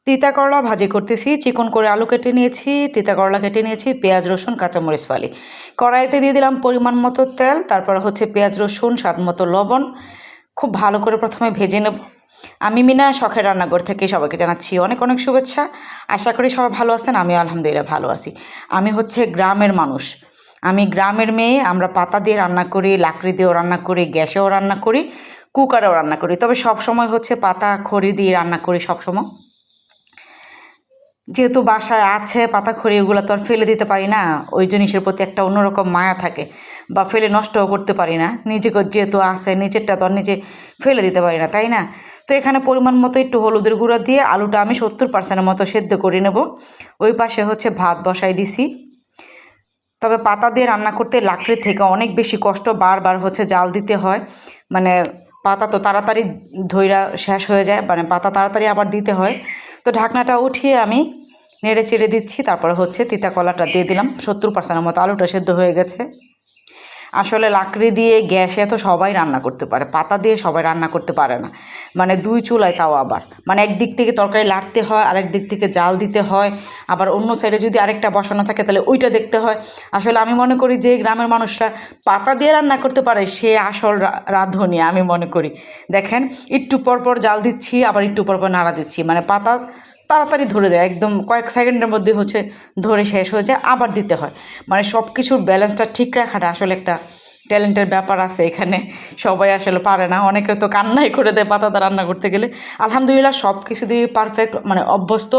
তিতা করলা ভাজি করতেছি। চিকন করে আলু কেটে নিয়েছি, তিতা করলা কেটে নিয়েছি, পেঁয়াজ রসুন কাঁচামরিচ ফালি। কড়াইতে দিয়ে দিলাম পরিমাণ মতো তেল, তারপর হচ্ছে পেঁয়াজ রসুন, স্বাদ মতো লবণ। খুব ভালো করে প্রথমে ভেজে নেব। আমি মিনা শখের রান্নাঘর থেকে সবাইকে জানাচ্ছি অনেক অনেক শুভেচ্ছা। আশা করি সবাই ভালো আছেন, আমিও আলহামদুলিল্লাহ ভালো আছি। আমি হচ্ছে গ্রামের মানুষ, আমি গ্রামের মেয়ে। আমরা পাতা দিয়ে রান্না করি, লাকড়ি দিয়েও রান্না করি, গ্যাসেও রান্না করি, কুকারেও রান্না করি। তবে সব সময় হচ্ছে পাতা খড়ি দিয়ে রান্না করি সবসময়। যেহেতু বাসায় আছে পাতা খড়ি, ওগুলো তো আর ফেলে দিতে পারি না। ওই জিনিসের প্রতি একটা অন্যরকম মায়া থাকে, বা ফেলে নষ্টও করতে পারি না। নিজে যেহেতু আছে, নিচেরটা তো আর নিজে ফেলে দিতে পারি না, তাই না? তো এখানে পরিমাণ মতো একটু হলুদের গুঁড়া দিয়ে আলুটা আমি 70% মতো সেদ্ধ করে নেব। ওই পাশে হচ্ছে ভাত বসাই দিছি। তবে পাতা দিয়ে রান্না করতে লাকড়ির থেকে অনেক বেশি কষ্ট, বারবার হচ্ছে জাল দিতে হয়। মানে পাতা তো তাড়াতাড়ি ধইরা শেষ হয়ে যায়, মানে পাতা তাড়াতাড়ি আবার দিতে হয়। তো ঢাকনাটা উঠিয়ে আমি নেড়ে চেড়ে দিচ্ছি। তারপরে হচ্ছে তিতা কলাটা দিয়ে দিলাম। 70% মতো আলুটা সেদ্ধ হয়ে গেছে। আসলে লাকড়ি দিয়ে গ্যাসে তো সবাই রান্না করতে পারে, পাতা দিয়ে সবাই রান্না করতে পারে না। মানে দুই চুলায়, তাও আবার মানে একদিক থেকে তরকারি লাড়তে হয়, আরেক দিক থেকে জাল দিতে হয়, আবার অন্য সাইডে যদি আরেকটা বসানো থাকে তাহলে ওইটা দেখতে হয়। আসলে আমি মনে করি যে গ্রামের মানুষরা পাতা দিয়ে রান্না করতে পারে সে আসল রাঁধুনি আমি মনে করি। দেখেন, একটু পর পর জাল দিচ্ছি, আবার একটু পর পর নাড়া দিচ্ছি, মানে পাতা তাড়াতাড়ি ধরে যায়, একদম কয়েক সেকেন্ডের মধ্যে হচ্ছে ধরে শেষ হয়ে যায়, আবার দিতে হয়। মানে সব কিছুর ব্যালেন্সটা ঠিক রাখাটা আসলে একটা ট্যালেন্টের ব্যাপার আছে এখানে। সবাই আসলে পারে না, অনেকে তো কান্নাই করে দেয় পাতাটা রান্না করতে গেলে। আলহামদুলিল্লাহ সব কিছু দিয়ে পারফেক্ট, মানে অভ্যস্ত।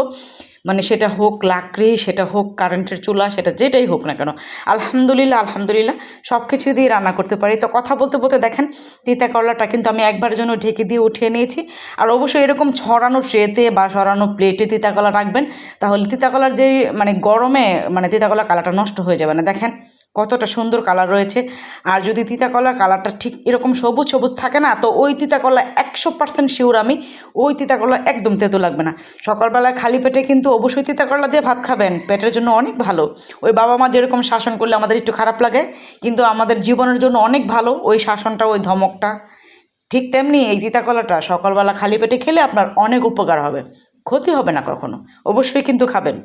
মানে সেটা হোক লাকড়ি, সেটা হোক কারেন্টের চুলা, সেটা যেটাই হোক না কেন, আলহামদুলিল্লাহ আলহামদুলিল্লাহ সব কিছু দিয়ে রান্না করতে পারি। তো কথা বলতে বলতে দেখেন, তিতা করলাটা কিন্তু আমি একবারের জন্য ঢেকে দিয়ে উঠিয়ে নিয়েছি। আর অবশ্যই এরকম ছড়ানো ট্রেতে বা ছড়ানো প্লেটে তিতা কলা রাখবেন, তাহলে তিতা কলার যে মানে গরমে মানে তিতা কলার কালারটা নষ্ট হয়ে যাবে না। দেখেন কতটা সুন্দর কালার রয়েছে। আর যদি তিতা কলার কালারটা ঠিক এরকম সবুজ সবুজ থাকে না, তো ওই তিতা কলা 100% শিওর আমি, ওই তিতা কলা একদম তেতো লাগবে না। সকালবেলায় খালি পেটে কিন্তু অবশ্যই তিতা কলা দিয়ে ভাত খাবেন, পেটের জন্য অনেক ভালো। ওই বাবা মা যেরকম শাসন করলে আমাদের একটু খারাপ লাগে, কিন্তু আমাদের জীবনের জন্য অনেক ভালো ওই শাসনটা, ওই ধমকটা। ঠিক তেমনি এই তিতা কলাটা সকালবেলা খালি পেটে খেলে আপনার অনেক উপকার হবে, ক্ষতি হবে না কখনো। অবশ্যই কিন্তু খাবেন।